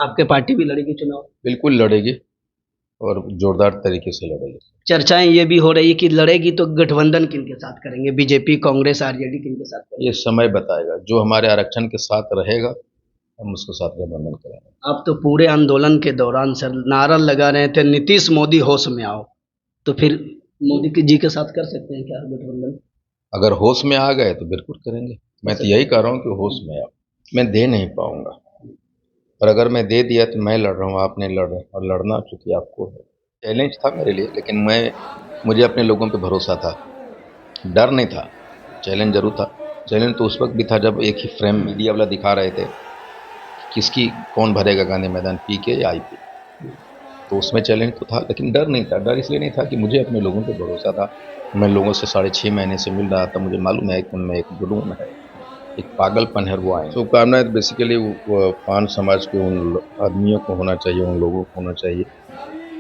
आपके पार्टी भी लड़ेगी चुनाव? बिल्कुल लड़ेगी और जोरदार तरीके से लड़ेगी। चर्चाएं ये भी हो रही कि लड़ेगी तो गठबंधन किनके साथ करेंगे, बीजेपी, कांग्रेस, आरजेडी किनके साथ करेंगे? ये समय बताएगा, जो हमारे आरक्षण के साथ रहेगा हम उसके साथ गठबंधन करेंगे। आप तो पूरे आंदोलन के दौरान सर नारा लगा रहे थे, नीतीश मोदी होश में आओ, तो फिर मोदी जी के साथ कर सकते हैं क्या गठबंधन? अगर होश में आ गए तो बिल्कुल करेंगे। मैं तो यही कह रहा हूँ कि होश में आओ। मैं दे नहीं पाऊंगा, और अगर मैं दे दिया तो मैं लड़ रहा हूँ, आप नहीं लड़ रहे, और लड़ना चूंकि आपको है। चैलेंज था मेरे लिए, लेकिन मुझे अपने लोगों पे भरोसा था, डर नहीं था। चैलेंज जरूर था। चैलेंज तो उस वक्त भी था जब एक ही फ्रेम मीडिया वाला दिखा रहे थे, किसकी कौन भरेगा गांधी मैदान, पी के या आई पी। तो उसमें चैलेंज तो था, लेकिन डर नहीं था। डर इसलिए नहीं था कि मुझे अपने लोगों पे भरोसा था। मैं लोगों से 6.5 महीने से मिल रहा था, मुझे मालूम है कि उनमें एक जुनून है, एक पागलपन है, वो आए। शुभकामनाएं बेसिकली पान समाज के उन आदमियों को होना चाहिए, उन लोगों को होना चाहिए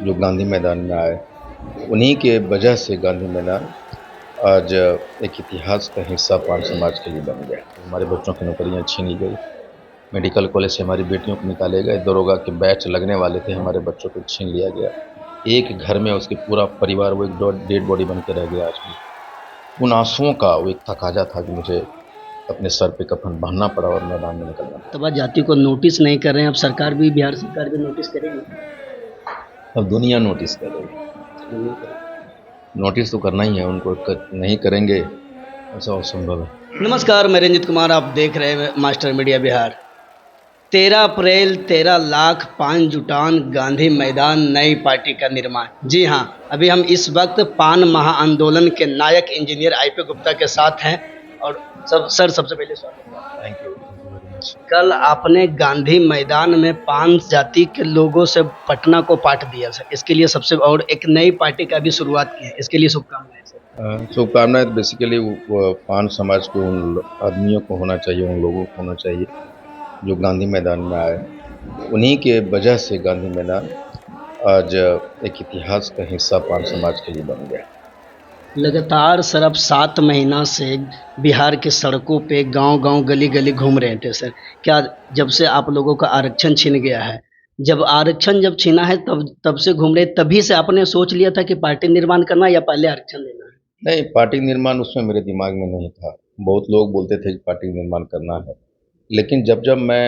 जो गांधी मैदान में आए। उन्हीं के वजह से गांधी मैदान आज एक इतिहास का हिस्सा पान समाज के लिए बन गया। हमारे बच्चों की नौकरियां छीन ली गई, मेडिकल कॉलेज से हमारी बेटियों को निकाले गए, दरोगा के बैच लगने वाले थे, हमारे बच्चों को छीन लिया गया। एक घर में उसके पूरा परिवार वो एक डेड बॉडी बन के रह गया। आज भी उन आंसुओं का वो एक तकाजा था कि मुझे अपने सर पे कफन बांधना पड़ा और मैदान में निकलना पड़ा। तब जाति को नोटिस नहीं कर रहे हैं, अब सरकार भी, बिहार सरकार भी नोटिस करेगी? अब दुनिया नोटिस कर रही है। नोटिस तो करना ही है उनको, नहीं करेंगे ऐसा असंभव है। नमस्कार, मैं रंजित कुमार, आप देख रहे हैं मास्टर मीडिया बिहार। 13 अप्रैल, 13 लाख पान जुटान, गांधी मैदान, नई पार्टी का निर्माण। जी हाँ, अभी हम इस वक्त पान महाआंदोलन के नायक इंजीनियर आईपी गुप्ता के साथ हैं। और सबसे पहले स्वागत है। Thank you. कल आपने गांधी मैदान में पान जाति के लोगों से पटना को पाट दिया सर, इसके लिए सबसे, और एक नई पार्टी का भी शुरुआत की है, इसके लिए शुभकामनाएं सर। शुभकामनाएं बेसिकली पान समाज के उन आदमियों को होना चाहिए, उन लोगों को होना चाहिए जो गांधी मैदान में आए। उन्हीं के वजह से गांधी मैदान आज एक इतिहास का हिस्सा पान समाज के लिए बन गया। लगातार सर अब 7 महीना से बिहार के सड़कों पे गांव-गांव, गली-गली घूम रहे थे सर। क्या जब से आप लोगों का आरक्षण छिन गया है, जब छीना है तब तब से घूम रहे, तभी से आपने सोच लिया था कि पार्टी निर्माण करना या पहले आरक्षण लेना है? नहीं, पार्टी निर्माण उसमें मेरे दिमाग में नहीं था। बहुत लोग बोलते थे कि पार्टी निर्माण करना है, लेकिन जब जब मैं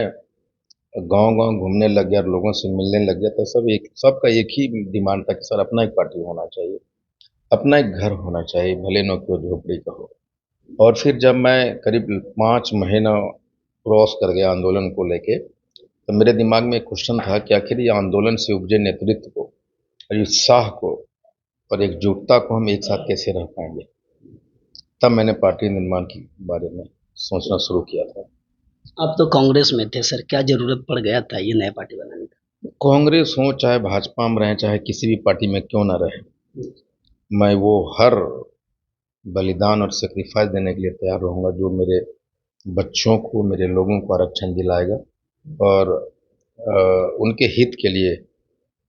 गांव-गांव घूमने लग गया और लोगों से मिलने लग गया, तो सबका एक ही डिमांड था कि सर अपना एक पार्टी होना चाहिए, अपना एक घर होना चाहिए, भले न क्यों झोपड़ी का हो। और फिर जब मैं करीब 5 महीना क्रॉस कर गया आंदोलन को लेके, तो मेरे दिमाग में एक क्वेश्चन था कि आखिर ये आंदोलन से उपजे नेतृत्व को और उत्साह को और एकजुटता को हम एक साथ कैसे रह पाएंगे। तब मैंने पार्टी निर्माण के बारे में सोचना शुरू किया था। आप तो कांग्रेस में थे सर, क्या जरूरत पड़ गया था ये नया पार्टी बनाने का? कांग्रेस हो चाहे भाजपा में रहे, चाहे किसी भी पार्टी में क्यों ना रहे, मैं वो हर बलिदान और सेक्रीफाइस देने के लिए तैयार रहूँगा जो मेरे बच्चों को, मेरे लोगों को आरक्षण दिलाएगा। और उनके हित के लिए,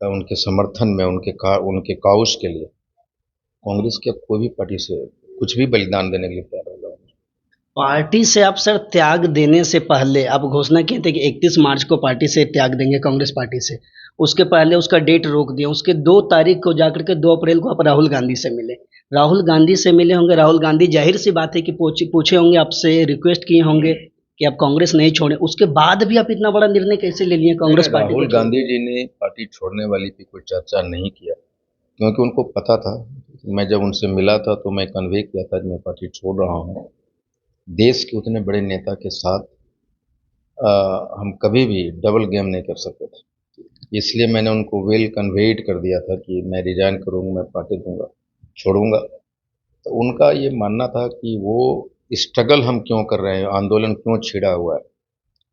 उनके समर्थन में, उनके काउश के लिए कांग्रेस के कोई भी पार्टी से कुछ भी बलिदान देने के लिए तैयार होगा। पार्टी से आप सर त्याग देने से पहले आप घोषणा किए थे कि 31 मार्च को पार्टी से त्याग देंगे, कांग्रेस पार्टी से। उसके पहले उसका डेट रोक दिया, उसके 2 तारीख को जाकर के 2 अप्रैल को आप राहुल गांधी से मिले। राहुल गांधी से मिले होंगे, राहुल गांधी जाहिर सी बात है कि पूछे होंगे आपसे, रिक्वेस्ट किए होंगे कि आप कांग्रेस नहीं छोड़ें। उसके बाद भी आप इतना बड़ा निर्णय कैसे ले लिए कांग्रेस पार्टी राहुल को? गांधी जी ने पार्टी छोड़ने वाली की कोई चर्चा नहीं किया, क्योंकि उनको पता था। मैं जब उनसे मिला था तो मैं कन्वे किया था कि मैं पार्टी छोड़ रहा हूँ। देश के उतने बड़े नेता के साथ हम कभी भी डबल गेम नहीं कर सकते थे, इसलिए मैंने उनको वेल कन्वेड कर दिया था कि मैं रिजाइन करूँगा, मैं पार्टी दूंगा, छोड़ूंगा। तो उनका ये मानना था कि वो स्ट्रगल हम क्यों कर रहे हैं, आंदोलन क्यों छिड़ा हुआ है,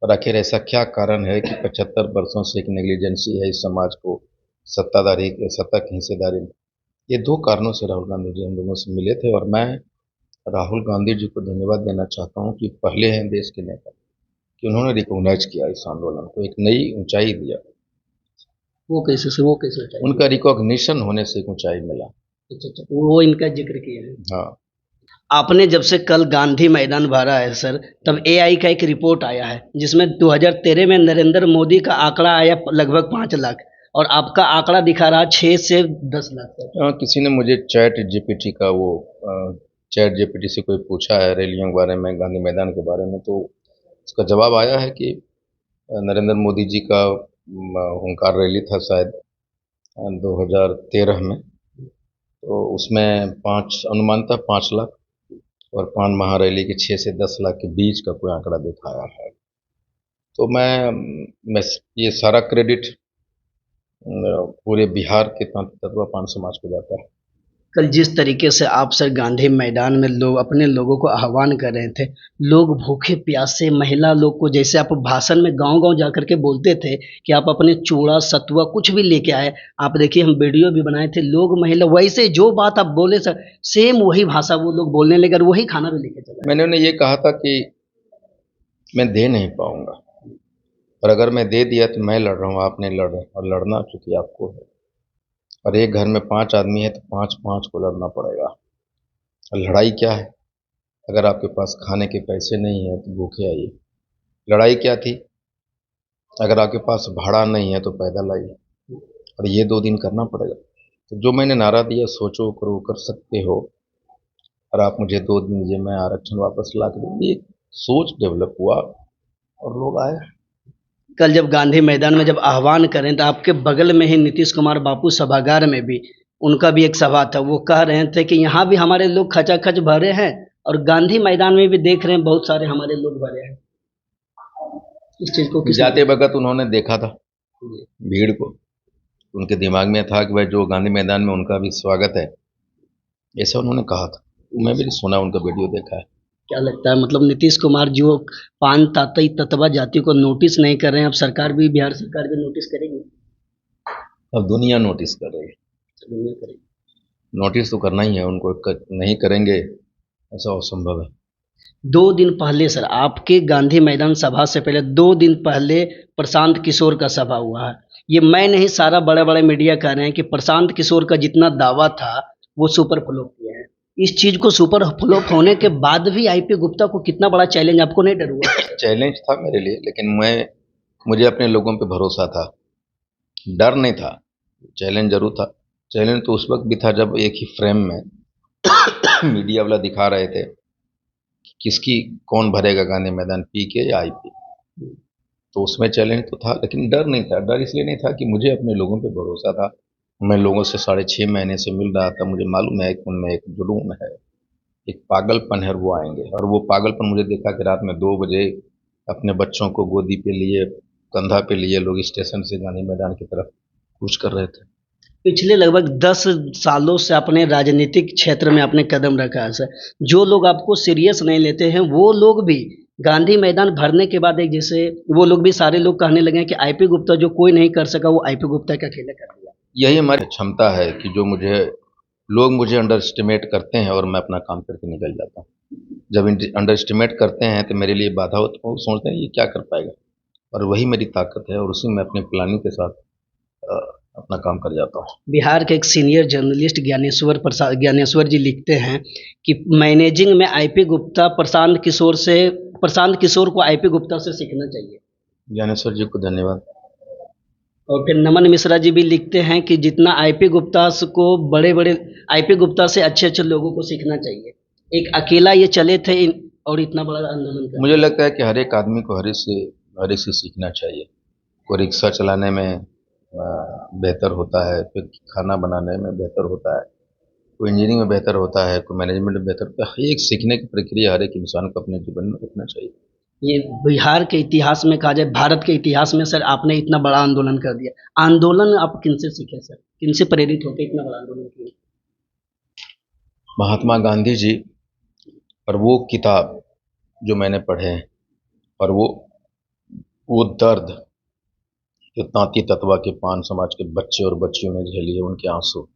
और आखिर ऐसा क्या कारण है कि 75 वर्षों से एक नेग्लिजेंसी है इस समाज को सत्ता की हिस्सेदारी में। ये दो कारणों से राहुल गांधी जी हम लोगों से मिले थे, और मैं राहुल गांधी जी को धन्यवाद देना चाहता हूँ कि पहले हैं देश के नेता कि उन्होंने रिकॉग्नाइज किया इस आंदोलन को, एक नई ऊंचाई दिया। वो कैसे होता है? उनका रिकॉग्निशन होने से एक ऊंचाई मिला। अच्छा अच्छा, वो इनका जिक्र किया है। हाँ। आपने जब से कल गांधी मैदान भरा है सर, तब एआई का एक रिपोर्ट आया है जिसमें 2013 में नरेंद्र मोदी का आंकड़ा आया लगभग 5 लाख और आपका आंकड़ा दिखा रहा 6 से 10 लाख सर। किसी ने मुझे चैट जीपीटी का वो चैट जीपीटी से कोई पूछा है रैलियों के बारे में, गांधी मैदान के बारे में, तो उसका जवाब आया है कि नरेंद्र मोदी जी का हुंकार रैली था शायद 2013 में, तो उसमें पाँच अनुमान था 5 लाख, और पान महारैली के 6 से 10 लाख के बीच का कोई आंकड़ा दिखाया है। तो मैं ये सारा क्रेडिट पूरे बिहार के तत्वा पान समाज को जाता है। कल जिस तरीके से आप सर गांधी मैदान में लोग अपने लोगों को आह्वान कर रहे थे, लोग भूखे प्यासे महिला लोग को, जैसे आप भाषण में गांव-गांव जाकर के बोलते थे कि आप अपने चूड़ा सतुआ कुछ भी लेके आए, आप देखिए हम वीडियो भी बनाए थे, लोग महिला वैसे जो बात आप बोले सर सेम वही भाषा वो लोग बोलने लगे और वही खाना भी लेके चले आए। मैंने उन्हें ये कहा था कि मैं दे नहीं पाऊंगा, और अगर मैं दे दिया तो मैं लड़ रहा हूँ, आप नहीं लड़ रहे, और लड़ना चूंकि आपको है, और एक घर में 5 आदमी है तो 5-5 को लड़ना पड़ेगा। और लड़ाई क्या है? अगर आपके पास खाने के पैसे नहीं है तो भूखे आइए। लड़ाई क्या थी? अगर आपके पास भाड़ा नहीं है तो पैदल आइए, और ये 2 दिन करना पड़ेगा। तो जो मैंने नारा दिया, सोचो करो कर सकते हो, और आप मुझे 2 दिन दीजिए, मैं आरक्षण वापस ला के दूंगी। एक सोच डेवलप हुआ और लोग आए। कल जब गांधी मैदान में जब आह्वान करें तो आपके बगल में ही नीतीश कुमार बापू सभागार में भी उनका भी एक सभा था, वो कह रहे थे कि यहाँ भी हमारे लोग खचाखच भरे हैं और गांधी मैदान में भी देख रहे हैं बहुत सारे हमारे लोग भरे हैं। इस चीज को जाते वक्त उन्होंने देखा था भीड़ को, उनके दिमाग में था कि भाई जो गांधी मैदान में उनका भी स्वागत है, ऐसा उन्होंने कहा था। मैं भी सुना, उनका वीडियो देखा है। क्या लगता है मतलब नीतीश कुमार जो पान तातई ततवा जाति को नोटिस नहीं कर रहे हैं, अब सरकार भी बिहार सरकार भी नोटिस करेगी? अब दुनिया नोटिस कर रही है। दुनिया करेगी। नोटिस तो करना ही है उनको, नहीं करेंगे ऐसा असंभव है। 2 दिन पहले सर आपके गांधी मैदान सभा से पहले 2 दिन पहले प्रशांत किशोर का सभा हुआ है। ये मैं नहीं, सारा बड़े बड़े मीडिया कह रहे हैं कि प्रशांत किशोर का जितना दावा था वो सुपर फ्लॉप किया है। इस चीज को सुपर फ्लॉप होने के बाद भी आईपी गुप्ता को कितना बड़ा चैलेंज, आपको नहीं डर हुआ? चैलेंज था मेरे लिए, लेकिन मुझे अपने लोगों पे भरोसा था, डर नहीं था। चैलेंज जरूर था। चैलेंज तो उस वक्त भी था जब एक ही फ्रेम में मीडिया वाला दिखा रहे थे कि किसकी कौन भरेगा गांधी मैदान, पीके या आईपी। तो उसमें चैलेंज तो था, लेकिन डर नहीं था। डर इसलिए नहीं था कि मुझे अपने लोगों पे भरोसा था। मैं लोगों से 6.5 महीने से मिल रहा था, मुझे मालूम है कि उनमें एक जुनून है, एक पागलपन है, और वो आएंगे। और वो पागलपन मुझे देखा कि रात में 2 बजे अपने बच्चों को गोदी पे लिए, कंधा पे लिए लोग स्टेशन से गांधी मैदान की तरफ कूच कर रहे थे। पिछले लगभग 10 सालों से अपने राजनीतिक क्षेत्र में आपने कदम रखा है सर। जो लोग आपको सीरियस नहीं लेते हैं वो लोग भी गांधी मैदान भरने के बाद एक जैसे वो लोग भी सारे लोग कहने लगे हैं कि आईपी गुप्ता जो कोई नहीं कर सका वो आईपी गुप्ता का अकेले कर दिया। यही हमारी क्षमता है कि जो लोग मुझे अंडर एस्टिमेट करते हैं और मैं अपना काम करके निकल जाता हूँ। जब अंडर एस्टिमेट करते हैं तो मेरे लिए बाधा होती है, वो सोचते हैं ये क्या कर पाएगा, और वही मेरी ताकत है, और उसी में अपनी प्लानिंग के साथ अपना काम कर जाता हूँ। बिहार के एक सीनियर जर्नलिस्ट ज्ञानेश्वर जी लिखते हैं कि मैनेजिंग में आईपी गुप्ता प्रशांत किशोर को आईपी गुप्ता से सीखना चाहिए। ज्ञानेश्वर जी को धन्यवाद। और फिर नमन मिश्रा जी भी लिखते हैं कि जितना आईपी गुप्ता को बड़े बड़े आईपी गुप्ता से अच्छे अच्छे लोगों को सीखना चाहिए। एक अकेला ये चले थे और इतना बड़ा आंदोलन कर। मुझे लगता है कि हर एक आदमी को हर एक से सीखना चाहिए। कोई रिक्शा चलाने में बेहतर होता है, फिर खाना बनाने में बेहतर होता है, कोई इंजीनियरिंग में बेहतर होता है, कोई मैनेजमेंट में बेहतर होता है। हर एक सीखने की प्रक्रिया हर एक इंसान को अपने जीवन में रखना चाहिए। ये बिहार के इतिहास में कहा जाए, भारत के इतिहास में सर आपने इतना बड़ा आंदोलन कर दिया। आंदोलन आप किनसे सीखे सर, किनसे प्रेरित होकर इतना बड़ा आंदोलन किए? महात्मा गांधी जी, और वो किताब जो मैंने पढ़े, और वो दर्द जो तांती ततवा के पान समाज के बच्चे और बच्चियों ने झेली है, उनके आंसू,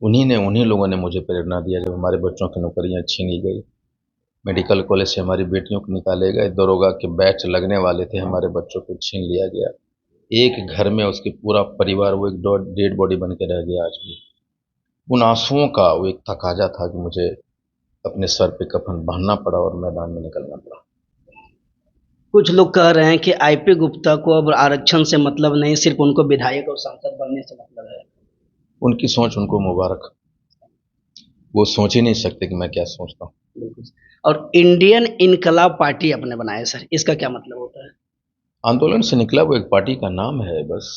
उन्हीं लोगों ने मुझे प्रेरणा दिया। जब हमारे बच्चों की नौकरियां छीनी गई, मेडिकल कॉलेज से हमारी बेटियों को निकाले गए, दरोगा के बैच लगने वाले थे, हमारे बच्चों को छीन लिया गया। एक घर में उसके पूरा परिवार वो एक डेड बॉडी बन के रह गया। आज भी उन आंसुओं का वो एक तकाजा था कि मुझे अपने सर पे कफन बांधना पड़ा और मैदान में निकलना पड़ा। कुछ लोग कह रहे हैं कि आईपी गुप्ता को अब आरक्षण से मतलब नहीं, सिर्फ उनको विधायक और सांसद बनने से मतलब है। उनकी सोच उनको मुबारक, वो सोच ही नहीं सकते कि मैं क्या सोचता हूँ। बिल्कुल। और इंडियन इनकलाब पार्टी अपने बनाए सर, इसका क्या मतलब होता है? आंदोलन से निकला वो एक पार्टी का नाम है बस।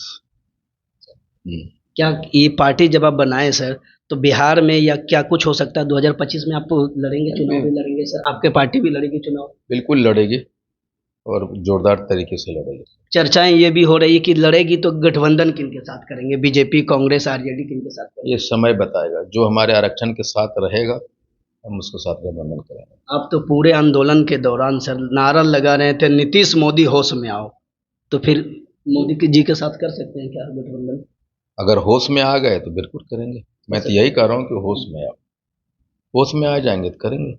क्या ये पार्टी जब आप बनाए सर, तो बिहार में या क्या कुछ हो सकता है 2025 में आप लड़ेंगे, चुनाव भी लड़ेंगे सर, आपके पार्टी भी लड़ेगी चुनाव? बिल्कुल लड़ेगी और जोरदार तरीके से लड़ेगी। चर्चाएं ये भी हो रही कि लड़ेगी तो गठबंधन किनके साथ करेंगे, बीजेपी, कांग्रेस, आरजेडी किनके साथ करेंगे? ये समय बताएगा, जो हमारे आरक्षण के साथ रहेगा हम उसके साथ गठबंधन करेंगे। आप तो पूरे आंदोलन के दौरान सर नारा लगा रहे थे, नीतीश मोदी होश में आओ, तो फिर मोदी जी के साथ कर सकते हैं क्या गठबंधन? अगर होश में आ गए तो बिल्कुल करेंगे। मैं तो यही कह रहा हूँ कि होश में आओ, होश में आ जाएंगे तो करेंगे।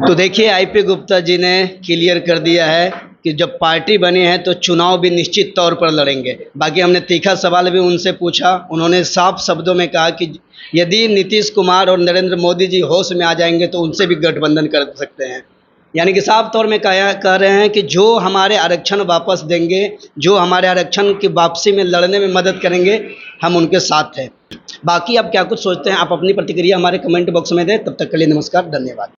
तो देखिए आईपी गुप्ता जी ने क्लियर कर दिया है कि जब पार्टी बनी है तो चुनाव भी निश्चित तौर पर लड़ेंगे। बाकी हमने तीखा सवाल भी उनसे पूछा, उन्होंने साफ शब्दों में कहा कि यदि नीतीश कुमार और नरेंद्र मोदी जी होश में आ जाएंगे तो उनसे भी गठबंधन कर सकते हैं। यानी कि साफ तौर में कह रहे हैं कि जो हमारे आरक्षण वापस देंगे, जो हमारे आरक्षण की वापसी में लड़ने में मदद करेंगे, हम उनके साथ हैं। बाकी आप क्या कुछ सोचते हैं, आप अपनी प्रतिक्रिया हमारे कमेंट बॉक्स में दें। तब तक के लिए नमस्कार, धन्यवाद।